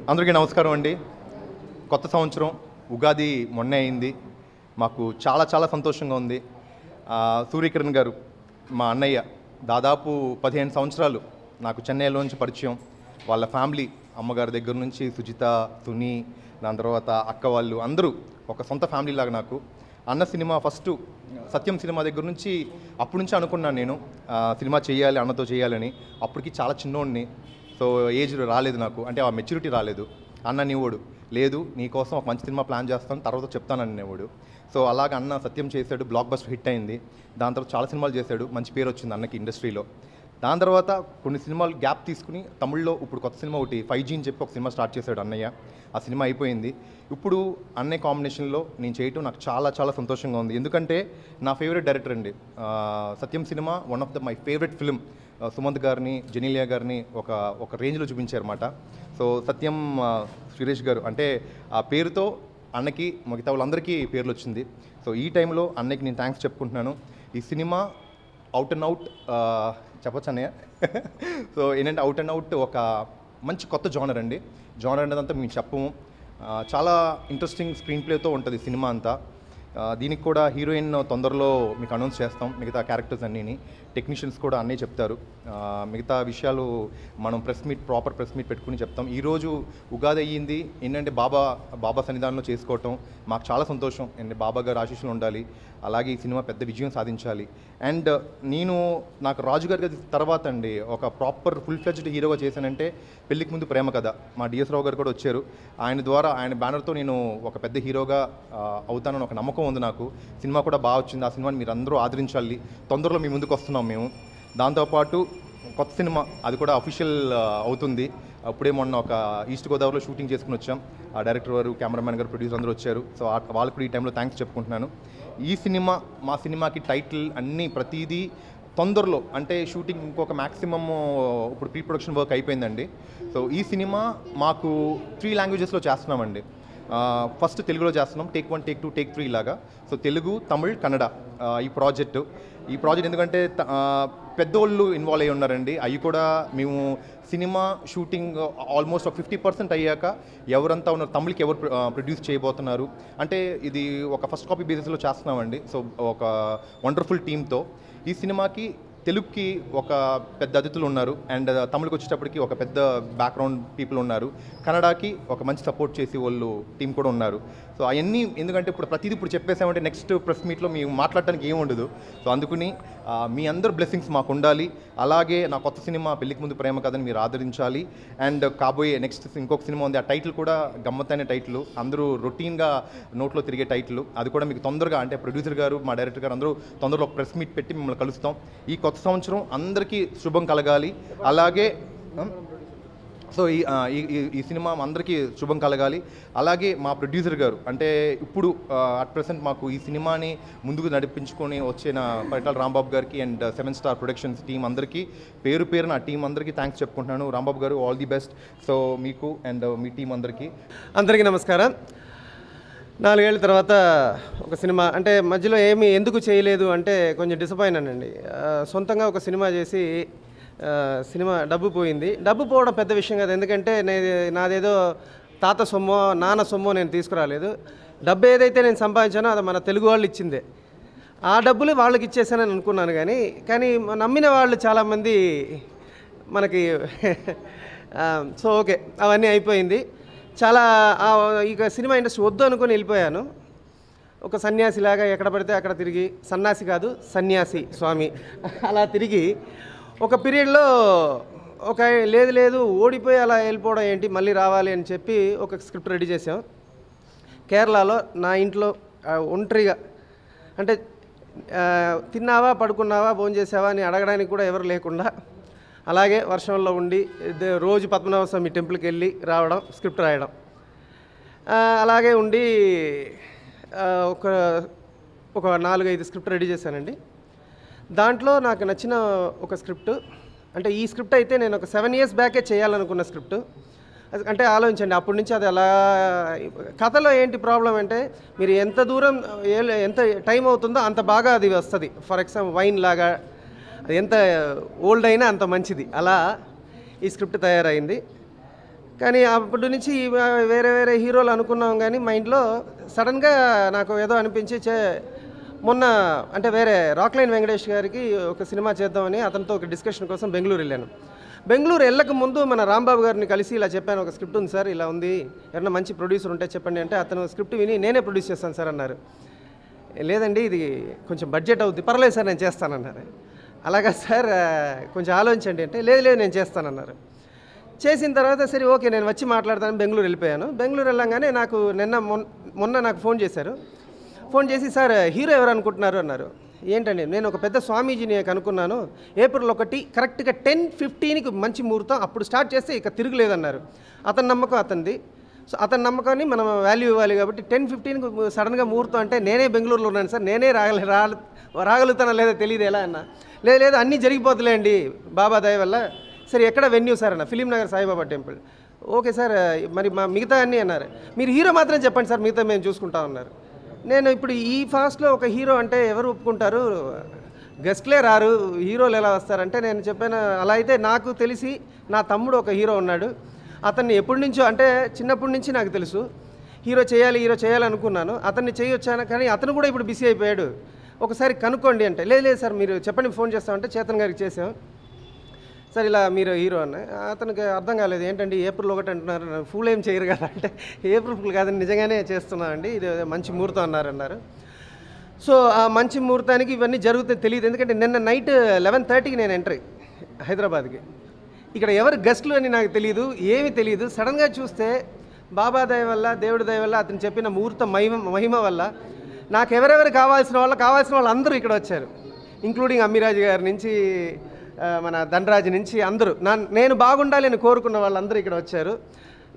అందరికీ నమస్కారం అండి. కొత్త సంవత్సరం ఉగాది మొన్నే అయింది. మాకు చాలా చాలా సంతోషంగా ఉంది. సూర్యకిరణ్ గారు మా అన్నయ్య, దాదాపు 15 సంవత్సరాలు నాకు చెన్నైలోంచి పరిచయం. వాళ్ళ ఫ్యామిలీ అమ్మగారి దగ్గర నుంచి సుజిత, సునీ, దాని తర్వాత అక్క వాళ్ళు అందరూ ఒక సొంత ఫ్యామిలీ లాగా నాకు. అన్న సినిమా ఫస్ట్ సత్యం సినిమా దగ్గర నుంచి అప్పటి నుంచి అనుకున్నాను నేను సినిమా చేయాలి, అన్నతో చేయాలని. అప్పటికి చాలా చిన్నోడిని, సో ఏజ్ రాలేదు నాకు, అంటే ఆ మెచ్యూరిటీ రాలేదు. అన్న నీవాడు లేదు, నీకోసం ఒక మంచి సినిమా ప్లాన్ చేస్తాను, తర్వాత చెప్తానని అనేవాడు. సో అలాగ అన్న సత్యం చేశాడు, బ్లాక్ బస్టర్ హిట్ అయింది. దాని తర్వాత చాలా సినిమాలు చేశాడు, మంచి పేరు వచ్చింది అన్నకి ఇండస్ట్రీలో. దాని తర్వాత కొన్ని సినిమాలు గ్యాప్ తీసుకుని తమిళ్లో ఇప్పుడు కొత్త సినిమా ఒకటి 5G అని చెప్పి ఒక సినిమా స్టార్ట్ చేశాడు అన్నయ్య. ఆ సినిమా అయిపోయింది. ఇప్పుడు అన్నయ్య కాంబినేషన్లో నేను చేయటం నాకు చాలా చాలా సంతోషంగా ఉంది. ఎందుకంటే నా ఫేవరెట్ డైరెక్టర్ అండి. Satyam cinema one of my favourite film. Sumanth గారిని, జెనీలియా గారిని ఒక రేంజ్లో చూపించారన్నమాట. సో సత్యం సురేష్ గారు అంటే ఆ పేరుతో అన్నకి మిగతా వాళ్ళందరికీ పేర్లు వచ్చింది. సో ఈ టైంలో అన్నయ్యకి నేను థ్యాంక్స్ చెప్పుకుంటున్నాను. ఈ సినిమా అవుట్ అండ్ అవుట్ చెప్పొచ్చు అన్నయ్య. సో ఏంటంటే అవుట్ అండ్ అవుట్ ఒక మంచి కొత్త జానర్ అండి. జానర్ అనేదంతా మేము చెప్పము. చాలా ఇంట్రెస్టింగ్ స్క్రీన్ ప్లేతో ఉంటుంది సినిమా అంతా. దీనికి కూడా హీరోయిన్ తొందరలో మీకు అనౌన్స్ చేస్తాం. మిగతా క్యారెక్టర్స్ అన్నీని టెక్నీషియన్స్ కూడా అన్నీ చెప్తారు. మిగతా విషయాలు మనం ప్రాపర్ ప్రెస్ మీట్ పెట్టుకుని చెప్తాం. ఈరోజు ఉగాది అయ్యింది ఏంటంటే బాబా సన్నిధానంలో చేసుకోవటం మాకు చాలా సంతోషం. అండ్ బాబా గారు ఆశీస్సులు ఉండాలి, అలాగే ఈ సినిమా పెద్ద విజయం సాధించాలి. అండ్ నాకు రాజుగారి తర్వాత అండి ఒక ప్రాపర్ ఫుల్ ఫ్లెడ్జ్డ్ హీరోగా చేశానంటే పెళ్లికి ముందు ప్రేమ కథ. మా డిఎస్ రావు గారు కూడా వచ్చారు. ఆయన ద్వారా, ఆయన బ్యానర్తో నేను ఒక పెద్ద హీరోగా అవుతానని ఒక నమ్మకం ఉంది నాకు. సినిమా కూడా బాగా వచ్చింది. ఆ సినిమాని మీరు అందరూ ఆదరించాలి. తొందరలో మీ ముందుకు వస్తున్నాం మేము. దాంతోపాటు కొత్త సినిమా అది కూడా అఫీషియల్ అవుతుంది. అప్పుడే మొన్న ఒక ఈస్ట్ గోదావరిలో షూటింగ్ చేసుకుని వచ్చాం. ఆ డైరెక్టర్ గారు, కెమెరామ్యాన్ గారు, ప్రొడ్యూసర్ అందరూ వచ్చారు. సో వాళ్ళకు కూడా ఈ టైంలో థ్యాంక్స్ చెప్పుకుంటున్నాను. ఈ సినిమా, మా సినిమాకి టైటిల్ అన్నీ ప్రతిదీ తొందరలో, అంటే షూటింగ్ ఇంకొక మ్యాక్సిమమ్ ఇప్పుడు ప్రీ ప్రొడక్షన్ వర్క్ అయిపోయిందండి. సో ఈ సినిమా మాకు 3 లాంగ్వేజెస్లో చేస్తున్నామండి. ఫస్ట్ తెలుగులో చేస్తున్నాం, టేక్ 1, టేక్ 2, టేక్ 3 లాగా. సో తెలుగు, తమిళ్, కన్నడ ఈ ప్రాజెక్ట్ ఎందుకంటే పెద్దోళ్ళు ఇన్వాల్వ్ అయ్యి ఉన్నారండి. అవి కూడా మేము సినిమా షూటింగ్ ఆల్మోస్ట్ ఒక 50% అయ్యాక ఎవరంతా ఉన్నారు, తమిళ్కి ఎవరు ప్రొడ్యూస్ చేయబోతున్నారు అంటే ఇది ఒక ఫస్ట్ కాపీ బేసిస్లో చేస్తున్నామండి. సో ఒక వండర్ఫుల్ టీమ్తో ఈ సినిమాకి తెలుగుకి ఒక పెద్ద అతిథులు ఉన్నారు, అండ్ తమిళకి వచ్చేటప్పటికి ఒక పెద్ద బ్యాక్గ్రౌండ్ పీపుల్ ఉన్నారు, కన్నడకి ఒక మంచి సపోర్ట్ చేసి వాళ్ళు టీం కూడా ఉన్నారు. సో అవన్నీ ఎందుకంటే ప్రతిదీ చెప్పేసామంటే నెక్స్ట్ ప్రెస్ మీట్లో మేము మాట్లాడటానికి ఏమి ఉండదు. సో అందుకని మీ అందరు బ్లెస్సింగ్స్ మాకు ఉండాలి. అలాగే నా కొత్త సినిమా పెళ్లికి ముందు ప్రేమ కథని మీరు ఆదరించాలి. అండ్ కాబోయే నెక్స్ట్ ఇంకొక సినిమా ఉంది, ఆ టైటిల్ కూడా గమ్మత్తైన టైటిల్, అందరూ రొటీన్గా నోట్లో తిరిగే టైటిల్. అది కూడా మీకు తొందరగా, అంటే ప్రొడ్యూసర్ గారు, మా డైరెక్టర్ గారు అందరూ తొందరలో ఒక ప్రెస్ మీట్ పెట్టి మిమ్మల్ని కలుస్తాం. ఈ కొత్త సంవత్సరం అందరికీ శుభం కలగాలి. అలాగే సో ఈ సినిమా అందరికీ శుభం కలగాలి. అలాగే మా ప్రొడ్యూసర్ గారు, అంటే ఇప్పుడు అట్ ప్రెసెంట్ మాకు ఈ సినిమాని ముందుకు నడిపించుకొని వచ్చిన పరిటాల రాంబాబు గారికి అండ్ 7 Star ప్రొడక్షన్స్ టీం అందరికీ పేరున ఆ టీం అందరికీ థ్యాంక్స్ చెప్పుకుంటున్నాను. రాంబాబు గారు, ఆల్ ది బెస్ట్. సో మీకు అండ్ మీ టీం అందరికీ నమస్కారం. 4 ఏళ్ళ తర్వాత ఒక సినిమా, అంటే మధ్యలో ఎందుకు చేయలేదు అంటే కొంచెం డిసప్పాయింట్ అండి. సొంతంగా ఒక సినిమా చేసి సినిమా డబ్బు పోయింది. డబ్బు పోవడం పెద్ద విషయం కాదు, ఎందుకంటే నాదేదో తాత సొమ్మో నాన్న సొమ్మో నేను తీసుకురాలేదు. డబ్బు ఏదైతే నేను సంపాదించానో అది మన తెలుగు వాళ్ళు ఇచ్చిందే. ఆ డబ్బులు వాళ్ళకి ఇచ్చేసానని అనుకున్నాను. కానీ నమ్మిన వాళ్ళు చాలామంది మనకి సో ఓకే, అవన్నీ అయిపోయింది. చాలా ఇక సినిమా ఇండస్ట్రీ వద్దు అనుకుని వెళ్ళిపోయాను. ఒక సన్యాసిలాగా ఎక్కడ పడితే అక్కడ తిరిగి, సన్యాసి కాదు సన్యాసి స్వామి అలా తిరిగి ఒక పీరియడ్లో లేదు ఓడిపోయి అలా వెళ్ళిపోవడం ఏంటి, మళ్ళీ రావాలి అని చెప్పి ఒక స్క్రిప్ట్ రెడీ చేసాం. కేరళలో నా ఇంట్లో ఒంటరిగా, అంటే తిన్నావా, పడుకున్నావా, భోంచేసావా అని అడగడానికి కూడా ఎవరు లేకుండా, అలాగే వర్షంలో ఉండి రోజు పద్మనాభ స్వామి టెంపుల్కి వెళ్ళి రావడం, స్క్రిప్ట్ రాయడం, అలాగే ఉండి ఒక 4-5 స్క్రిప్ట్ రెడీ చేశానండి. దాంట్లో నాకు నచ్చిన ఒక స్క్రిప్ట్, అంటే ఈ స్క్రిప్ట్ అయితే నేను ఒక 7 years బ్యాకే చేయాలనుకున్న స్క్రిప్ట్. అంటే ఆలోచించండి, అప్పటి నుంచి అది అలా. కథలో ఏంటి ప్రాబ్లం అంటే మీరు ఎంత దూరం ఎంత టైం అవుతుందో అంత బాగా అది వస్తుంది. ఫర్ ఎగ్జాంపుల్ వైన్ లాగా, అది ఎంత ఓల్డ్ అయినా అంత మంచిది. అలా ఈ స్క్రిప్ట్ తయారైంది. కానీ అప్పటి నుంచి వేరే వేరే హీరోలు అనుకున్నాం, కానీ మైండ్లో సడన్గా నాకు ఏదో అనిపించి మొన్న అంటే వేరే రాక్లైన్ వెంకటేష్ గారికి ఒక సినిమా చేద్దామని అతనితో ఒక డిస్కషన్ కోసం బెంగళూరు వెళ్ళాను. బెంగళూరు వెళ్ళక ముందు మన రాంబాబు గారిని కలిసి ఇలా చెప్పాను, ఒక స్క్రిప్ట్ ఉంది సార్, ఇలా ఉంది, ఎవరైనా మంచి ప్రొడ్యూసర్ ఉంటే చెప్పండి అంటే అతను స్క్రిప్ట్ విని నేనే ప్రొడ్యూస్ చేస్తాను సార్ అన్నారు. లేదండి ఇది కొంచెం బడ్జెట్ అవుద్ది, పర్లేదు సార్ నేను చేస్తానన్నారు. అలాగా సార్ కొంచెం ఆలోచించండి అంటే లేదు నేను చేస్తానన్నారు. చేసిన తర్వాత సరే ఓకే నేను వచ్చి మాట్లాడతాను, బెంగళూరు వెళ్ళిపోయాను. బెంగళూరు వెళ్ళంగానే నాకు మొన్న నాకు ఫోన్ చేశారు. ఫోన్ చేసి సార్ హీరో ఎవరు అనుకుంటున్నారు అన్నారు. ఏంటండి, నేను ఒక పెద్ద స్వామీజీని కనుక్కున్నాను, ఏప్రిల్ 1 కరెక్ట్గా 10:15కి మంచి ముహూర్తం, అప్పుడు స్టార్ట్ చేస్తే ఇక తిరుగులేదన్నారు. అతని నమ్మకం అతనిది. సో అతని నమ్మకాన్ని మనం వాల్యూ ఇవ్వాలి కాబట్టి 10:15కి సడన్గా ముహూర్తం అంటే నేనే బెంగళూరులో ఉన్నాను సార్, నేనే రాగలుగుతానా లేదా తెలియదు ఎలా అన్న. లేదు అన్నీ జరిగిపోతులేండి బాబా దయ వల్ల. సరే ఎక్కడ వెన్యూ సార్ అన్న, film Nagar Saibaba temple. Okay sir మరి మిగతా అన్నీ అన్నారు. మీరు హీరో మాత్రం చెప్పండి సార్, మిగతా మేము చూసుకుంటాం అన్నారు. నేను ఇప్పుడు ఈ ఫాస్ట్లో ఒక హీరో అంటే ఎవరు ఒప్పుకుంటారు, గెస్ట్లే రారు, హీరోలు ఎలా వస్తారంటే నేను చెప్పాను, అలా అయితే నాకు తెలిసి నా తమ్ముడు ఒక హీరో ఉన్నాడు, అతన్ని ఎప్పటి నుంచో అంటే చిన్నప్పటి నుంచి నాకు తెలుసు, హీరో చేయాలి అనుకున్నాను, అతన్ని చేయొచ్చాను, కానీ అతను కూడా ఇప్పుడు బిజీ అయిపోయాడు, ఒకసారి కనుక్కోండి అంటే లేదు సార్ మీరు చెప్పండి ఫోన్ చేస్తామంటే చేతన్ గారికి చేసాం. సార్ ఇలా మీరు హీరో అన్న. అతనికి అర్థం కాలేదు, ఏంటండి ఏప్రిల్ 1 అంటున్నారు, ఫుల్ ఏం చేయరు కదా అంటే ఏప్రిల్ ఫుల్ కాదని నిజంగానే చేస్తున్నామండి, ఇది మంచి ముహూర్తం అన్నారు. సో ఆ మంచి ముహూర్తానికి ఇవన్నీ జరుగుతాయి తెలియదు, ఎందుకంటే నిన్న నైట్ 11:30కి నేను ఎంట్రీ హైదరాబాద్కి. ఇక్కడ ఎవరు గెస్ట్లు అని నాకు తెలియదు, ఏమీ తెలియదు. సడన్గా చూస్తే బాబా దయ వల్ల, దేవుడి దయ వల్ల, అతను చెప్పిన ముహూర్త మహిమ వల్ల నాకు ఎవరెవరు కావాల్సిన వాళ్ళు అందరూ ఇక్కడ వచ్చారు, ఇంక్లూడింగ్ అమ్మిరాజు గారి నుంచి మన ధనరాజు నుంచి అందరూ నేను బాగుండాలి అని కోరుకున్న వాళ్ళందరూ ఇక్కడ వచ్చారు.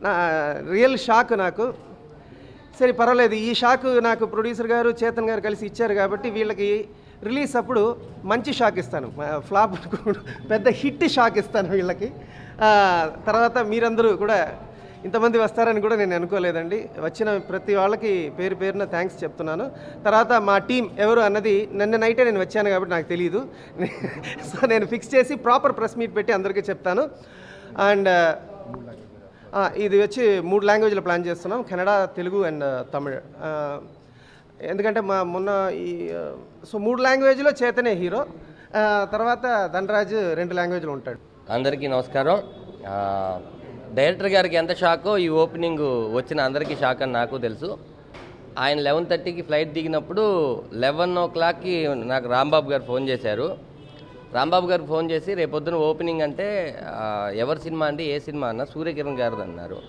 నా రియల్ షాక్ నాకు. సరే పర్వాలేదు, ఈ షాక్ నాకు ప్రొడ్యూసర్ గారు చేతన్ గారు కలిసి ఇచ్చారు కాబట్టి వీళ్ళకి రిలీజ్ అప్పుడు మంచి షాక్ ఇస్తాను, ఫ్లాప్ పెద్ద హిట్ షాక్ ఇస్తాను వీళ్ళకి. తర్వాత మీరందరూ కూడా ఇంతమంది వస్తారని కూడా నేను అనుకోలేదండి. వచ్చిన ప్రతి వాళ్ళకి పేరు పేరున థ్యాంక్స్ చెప్తున్నాను. తర్వాత మా టీం ఎవరు అన్నది నిన్న నైటే నేను వచ్చాను కాబట్టి నాకు తెలియదు. సో నేను ఫిక్స్ చేసి ప్రాపర్ ప్రెస్ మీట్ పెట్టి అందరికీ చెప్తాను. అండ్ ఇది వచ్చి 3 లాంగ్వేజ్లో ప్లాన్ చేస్తున్నాం, కన్నడ, తెలుగు అండ్ తమిళ్. ఎందుకంటే మొన్న సో 3 లాంగ్వేజ్లో చేతనే హీరో, తర్వాత ధనరాజు 2 లాంగ్వేజ్లో ఉంటాడు. అందరికీ నమస్కారం. డైరెక్టర్ గారికి ఎంత షాకో ఈ ఓపెనింగ్ వచ్చిన అందరికీ షాక్ అని నాకు తెలుసు. ఆయన 11:30కి ఫ్లైట్ దిగినప్పుడు 11 o'clockకి నాకు రాంబాబు గారు ఫోన్ చేశారు. రాంబాబు గారు ఫోన్ చేసి రేపొద్దున ఓపెనింగ్ అంటే ఎవరి సినిమా అండి, ఏ సినిమా అన్న, సూర్యకిరణ్ గారిది అన్నారు.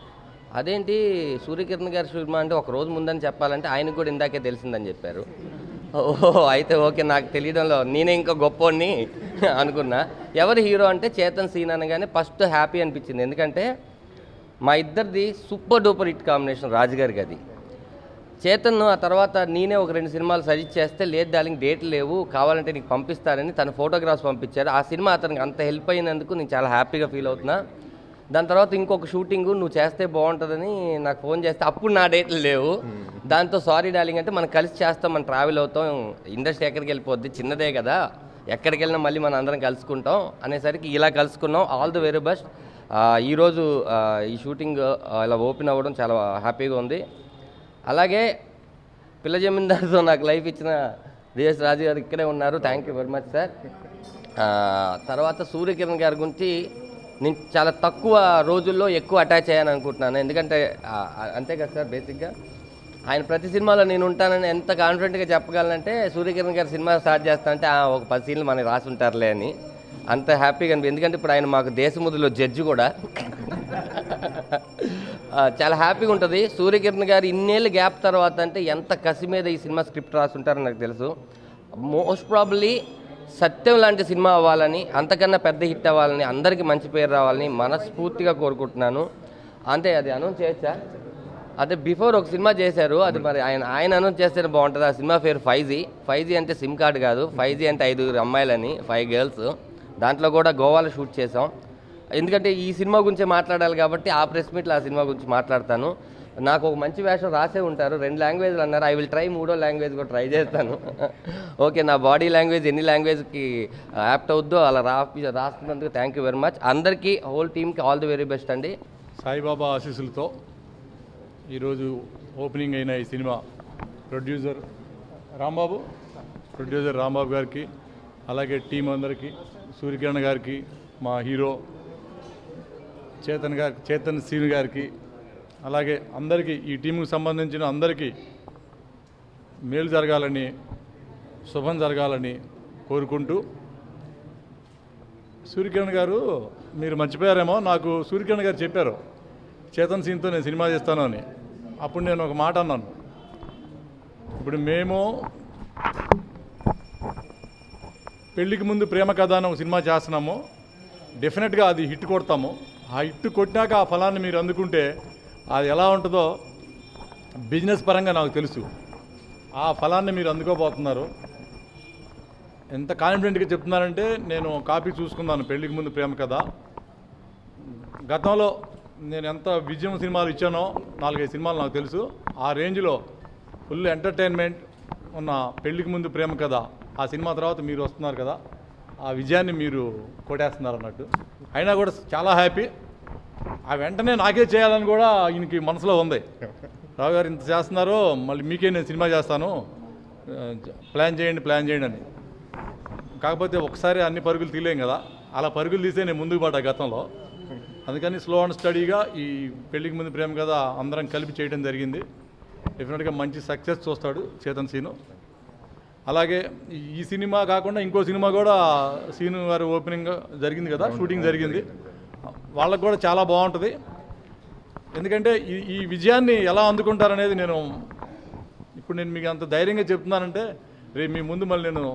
అదేంటి సూర్యకిరణ్ గారి సినిమా అంటే ఒక రోజు ముందని చెప్పాలంటే ఆయనకు కూడా ఇందాకే తెలిసిందని చెప్పారు. ఓహో అయితే ఓకే, నాకు తెలియడంలో నేనే ఇంకా గొప్పోడిని అనుకున్నా. ఎవరు హీరో అంటే చేతన్ సీన్ అనగానే ఫస్ట్ హ్యాపీ అనిపించింది, ఎందుకంటే మా ఇద్దరిది సూపర్ డూపర్ హిట్ కాంబినేషన్ రాజుగారికి. అది చేతన్ను ఆ తర్వాత నేనే ఒక 2 సినిమాలు సజెస్ట్ చేస్తే లేదు డార్లింగ్ డేట్లు లేవు, కావాలంటే నీకు పంపిస్తానని తన ఫోటోగ్రాఫ్స్ పంపించారు. ఆ సినిమా అతనికి అంత హెల్ప్ అయినందుకు నేను చాలా హ్యాపీగా ఫీల్ అవుతున్నా. దాని తర్వాత ఇంకొక షూటింగ్ నువ్వు చేస్తే బాగుంటుందని నాకు ఫోన్ చేస్తే అప్పుడు నా డేట్లు లేవు. దాంతో సారీ డార్లింగ్ అంటే మనం కలిసి చేస్తాం, మనం ట్రావెల్ అవుతాం, ఇండస్ట్రీ ఎక్కడికి వెళ్ళిపోద్ది, చిన్నదే కదా, ఎక్కడికి వెళ్ళినా మళ్ళీ మనం అందరం కలుసుకుంటాం అనేసరికి ఇలా కలుసుకున్నాం. All the very best. ఈరోజు ఈ షూటింగ్ ఇలా ఓపెన్ అవ్వడం చాలా హ్యాపీగా ఉంది. అలాగే పిల్ల జమీందార్తో నాకు లైఫ్ ఇచ్చిన డిఎస్ రాజు గారు ఇక్కడే ఉన్నారు, thank you very much sir. తర్వాత సూర్యకిరణ్ గారి గురించి నేను చాలా తక్కువ రోజుల్లో ఎక్కువ అటాచ్ అయ్యాను అనుకుంటున్నాను, ఎందుకంటే అంతే కదా సార్, బేసిక్గా ఆయన ప్రతి సినిమాలో నేను ఉంటానని ఎంత కాన్ఫిడెంట్గా చెప్పగలనంటే సూర్యకిరణ్ గారి సినిమా స్టార్ట్ చేస్తానంటే ఒక 10 సీన్లు మనకి రాసి ఉంటారులే అని అంత హ్యాపీగా అనిపి, ఎందుకంటే ఇప్పుడు ఆయన మాకు దేశముద్రలో జడ్జి కూడా. చాలా హ్యాపీగా ఉంటుంది. సూర్యకిరణ్ గారు ఇన్నేళ్ళు గ్యాప్ తర్వాత అంటే ఎంత కసి మీద ఈ సినిమా స్క్రిప్ట్ రాసుంటారని నాకు తెలుసు. మోస్ట్ ప్రాబబ్లీ సత్యం లాంటి సినిమా అవ్వాలని, అంతకన్నా పెద్ద హిట్ అవ్వాలని, అందరికీ మంచి పేరు రావాలని మనస్ఫూర్తిగా కోరుకుంటున్నాను. అంతే, అది అనౌన్స్ చేయొచ్చా? అదే బిఫోర్ ఒక సినిమా చేశారు, అది మరి ఆయన అనౌన్స్ చేస్తేనే బాగుంటుంది. ఆ సినిమా పేరు 5G. 5G అంటే సిమ్ కార్డు కాదు, 5G అంటే 5 అమ్మాయిలని, 5 గర్ల్స్. దాంట్లో కూడా గోవాలో షూట్ చేసాం. ఎందుకంటే ఈ సినిమా గురించి మాట్లాడాలి కాబట్టి ఆ ప్రెస్ మీట్లో ఆ సినిమా గురించి మాట్లాడతాను. నాకు ఒక మంచి వేషం రాసే ఉంటారు, 2 లాంగ్వేజ్లు అన్నారు, ఐ విల్ ట్రై 3వ లాంగ్వేజ్ కూడా ట్రై చేస్తాను. ఓకే, నా బాడీ లాంగ్వేజ్ ఎన్ని లాంగ్వేజ్కి యాప్ట్ అవుద్దో అలా రాస్తున్నందుకు థ్యాంక్ యూ వెరీ మచ్. అందరికీ హోల్ టీమ్కి ఆల్ ది వెరీ బెస్ట్ అండి. సాయిబాబా ఆశీస్సులతో ఈరోజు ఓపెనింగ్ అయిన ఈ సినిమా ప్రొడ్యూసర్ రాంబాబు గారికి, అలాగే టీం అందరికీ, సూర్యకిరణ్ గారికి, మా హీరో చేతన్ సీను గారికి, అలాగే అందరికీ, ఈ టీంకు సంబంధించిన అందరికీ మేలు జరగాలని, శుభం జరగాలని కోరుకుంటూ, సూర్యకిరణ్ గారు మీరు మర్చిపోయారేమో, నాకు సూర్యకిరణ్ గారు చెప్పారు చేతన్ సీన్తో నేను సినిమా చేస్తాను అని. అప్పుడు నేను ఒక మాట అన్నాను, ఇప్పుడు మేము పెళ్ళికి ముందు ప్రేమ కథ అని ఒక సినిమా చేస్తున్నాము, డెఫినెట్గా అది హిట్ కొడతాము. ఆ హిట్ కొట్టినాక ఆ ఫలాన్ని మీరు అందుకుంటే అది ఎలా ఉంటుందో బిజినెస్ పరంగా నాకు తెలుసు. ఆ ఫలాన్ని మీరు అందుకోబోతున్నారు. ఎంత కాన్ఫిడెంట్గా చెప్తున్నారంటే, నేను కాపీ చూసుకున్నాను పెళ్ళికి ముందు ప్రేమ కథ. గతంలో నేను ఎంత విజయం సినిమాలు ఇచ్చానో 4-5 సినిమాలు నాకు తెలుసు. ఆ రేంజ్లో ఫుల్ ఎంటర్టైన్మెంట్ ఉన్న పెళ్ళికి ముందు ప్రేమ కథ ఆ సినిమా తర్వాత మీరు వస్తున్నారు కదా, ఆ విజయాన్ని మీరు కొట్టేస్తున్నారు అన్నట్టు. అయినా కూడా చాలా హ్యాపీ. ఆ వెంటనే నాకే చేయాలని కూడా ఈయనకి మనసులో ఉంది. రావు గారు ఇంత చేస్తున్నారో మళ్ళీ మీకే నేను సినిమా చేస్తాను, ప్లాన్ చేయండి అని. కాకపోతే ఒకసారి అన్ని పరుగులు తీయలేం కదా, అలా పరుగులు తీసే నేను ముందుకు పడ్డా గతంలో. అందుకని స్లో అండ్ స్టడీగా ఈ పెళ్ళికి ముందు ప్రేమ కథ అందరం కలిపి చేయడం జరిగింది. డెఫినెట్గా మంచి సక్సెస్ చూస్తాడు చేతన్ సీను. అలాగే ఈ సినిమా కాకుండా ఇంకో సినిమా కూడా సీను గారు ఓపెనింగ్ జరిగింది కదా, షూటింగ్ జరిగింది. వాళ్ళకు కూడా చాలా బాగుంటుంది. ఎందుకంటే ఈ విజయాన్ని ఎలా అందుకుంటారనేది ఇప్పుడు నేను మీకు అంత ధైర్యంగా చెప్తున్నానంటే, రేపు మీ ముందు మళ్ళీ నేను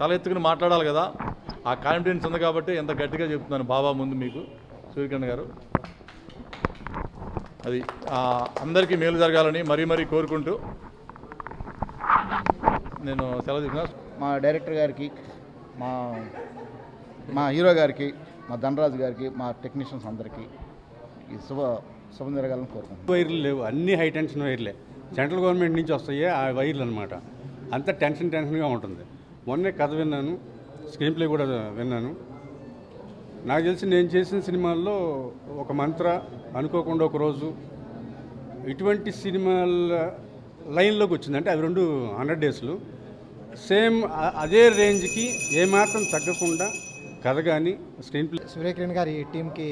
తల ఎత్తుకుని మాట్లాడాలి కదా, ఆ కాన్ఫిడెన్స్ ఉంది కాబట్టి ఎంత గట్టిగా చెప్తున్నాను బాబా ముందు మీకు, సూర్యకిరణ్ గారు. అది అందరికీ మేలు జరగాలని మరీ కోరుకుంటూ నేను సెలవు తీసుకున్నాను. మా డైరెక్టర్ గారికి, మా హీరో గారికి, మా ధనరాజు గారికి, మా టెక్నీషియన్స్ అందరికీ ఈ శుభం జరగాలని కోరుకుంటున్నాను. వైర్లు లేవు, అన్ని హై టెన్షన్ వైర్లే, సెంట్రల్ గవర్నమెంట్ నుంచి వస్తాయి ఆ వైర్లు అనమాట. అంత టెన్షన్గా ఉంటుంది. మొన్నే కథ విన్నాను, స్క్రీన్ ప్లే కూడా విన్నాను. నాకు తెలిసి నేను చేసిన సినిమాల్లో ఒక మంత్ర, అనుకోకుండా ఒకరోజు, ఇటువంటి సినిమాల లైన్లోకి వచ్చింది. అంటే అవి 100 డేస్లు సేమ్ అదే రేంజ్కి ఏమాత్రం తగ్గకుండా కథ కానీ స్క్రీన్ ప్లే. సూర్యకిరణ్ గారి ఈ టీంకి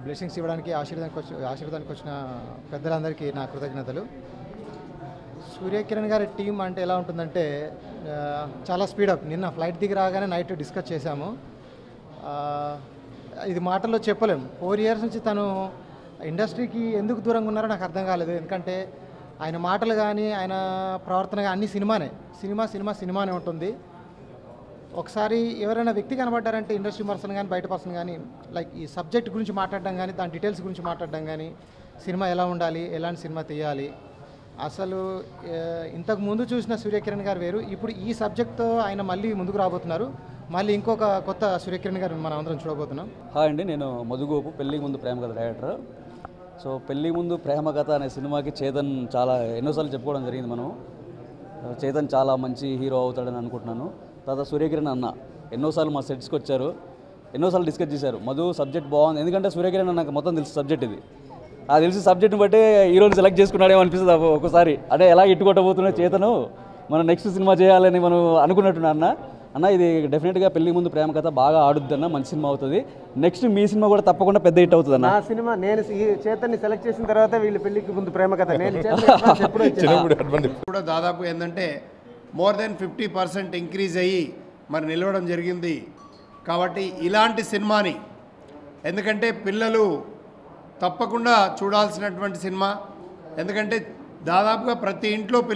బ్లెస్సింగ్స్ ఇవ్వడానికి ఆశీర్వాదానికి వచ్చిన పెద్దలందరికీ నా కృతజ్ఞతలు. సూర్యకిరణ్ గారి టీం అంటే ఎలా ఉంటుందంటే, చాలా స్పీడప్. నిన్న ఫ్లైట్ దిగి రాగానే నైట్ డిస్కస్ చేశాము. ఇది మాటల్లో చెప్పలేము. 4 years నుంచి తను ఇండస్ట్రీకి ఎందుకు దూరంగా ఉన్నారో నాకు అర్థం కాలేదు. ఎందుకంటే ఆయన మాటలు కానీ ఆయన ప్రవర్తన కానీ అన్నీ సినిమానే ఉంటుంది. ఒకసారి ఎవరైనా వ్యక్తి కనబడ్డారంటే ఇండస్ట్రీ పర్సన్ కానీ బయట పర్సన్ కానీ లైక్ ఈ సబ్జెక్ట్ గురించి మాట్లాడడం కానీ, దాని డీటెయిల్స్ గురించి మాట్లాడడం కానీ, సినిమా ఎలా ఉండాలి, ఎలాంటి సినిమా తీయాలి, అసలు ఇంతకు ముందు చూసిన సూర్యకిరణ్ గారు వేరు. ఇప్పుడు ఈ సబ్జెక్ట్తో ఆయన మళ్ళీ ముందుకు రాబోతున్నారు. మళ్ళీ ఇంకొక కొత్త సూర్యకిరణ్ గారు మనం అందరం చూడబోతున్నాం. హాయ్ అండి, నేను మధుగోపు, పెళ్ళికి ముందు ప్రేమ కథ డైరెక్టర్. సో పెళ్ళికి ముందు ప్రేమ కథ అనే సినిమాకి చేతన్ చాలా ఎన్నోసార్లు చెప్పుకోవడం జరిగింది. చేతన్ చాలా మంచి హీరో అవుతాడని అనుకుంటున్నాను. తర్వాత సూర్యకిరణ్ అన్న ఎన్నోసార్లు మా సెట్స్కి వచ్చారు, ఎన్నోసార్లు డిస్కస్ చేశారు. మధు సబ్జెక్ట్ బాగుంది, ఎందుకంటే సూర్యకిరణ్ నాకు మొత్తం తెలుసు సబ్జెక్ట్ ఇది. ఆ తెలిసి సబ్జెక్ట్ని బట్టి హీరోని సెలెక్ట్ చేసుకున్నాడేమో అనిపిస్తుంది ఒకసారి. అంటే ఎలా ఇట్టుకొట్టబోతున్నా చేతను, మనం నెక్స్ట్ సినిమా చేయాలని మనం అనుకున్నట్టున్నా అన్న. ఇది డెఫినెట్గా పెళ్లి ముందు ప్రేమ కథ బాగా ఆడుద్ది అన్న, మంచి సినిమా అవుతుంది. నెక్స్ట్ మీ సినిమా కూడా తప్పకుండా పెద్ద హిట్ అవుతుంది అన్న. నా సినిమా నేను చేతన్ని సెలెక్ట్ చేసిన తర్వాత వీళ్ళు పెళ్లికి ముందు ప్రేమ కథ కూడా దాదాపు ఏంటంటే మోర్ దెన్ 50% ఇంక్రీజ్ అయ్యి మరి నిలవడం జరిగింది. కాబట్టి ఇలాంటి సినిమాని, ఎందుకంటే పిల్లలు తప్పకుండా చూడాల్సినటువంటి సినిమా, ఎందుకంటే దాదాపుగా ప్రతి ఇంట్లో పిల్లలు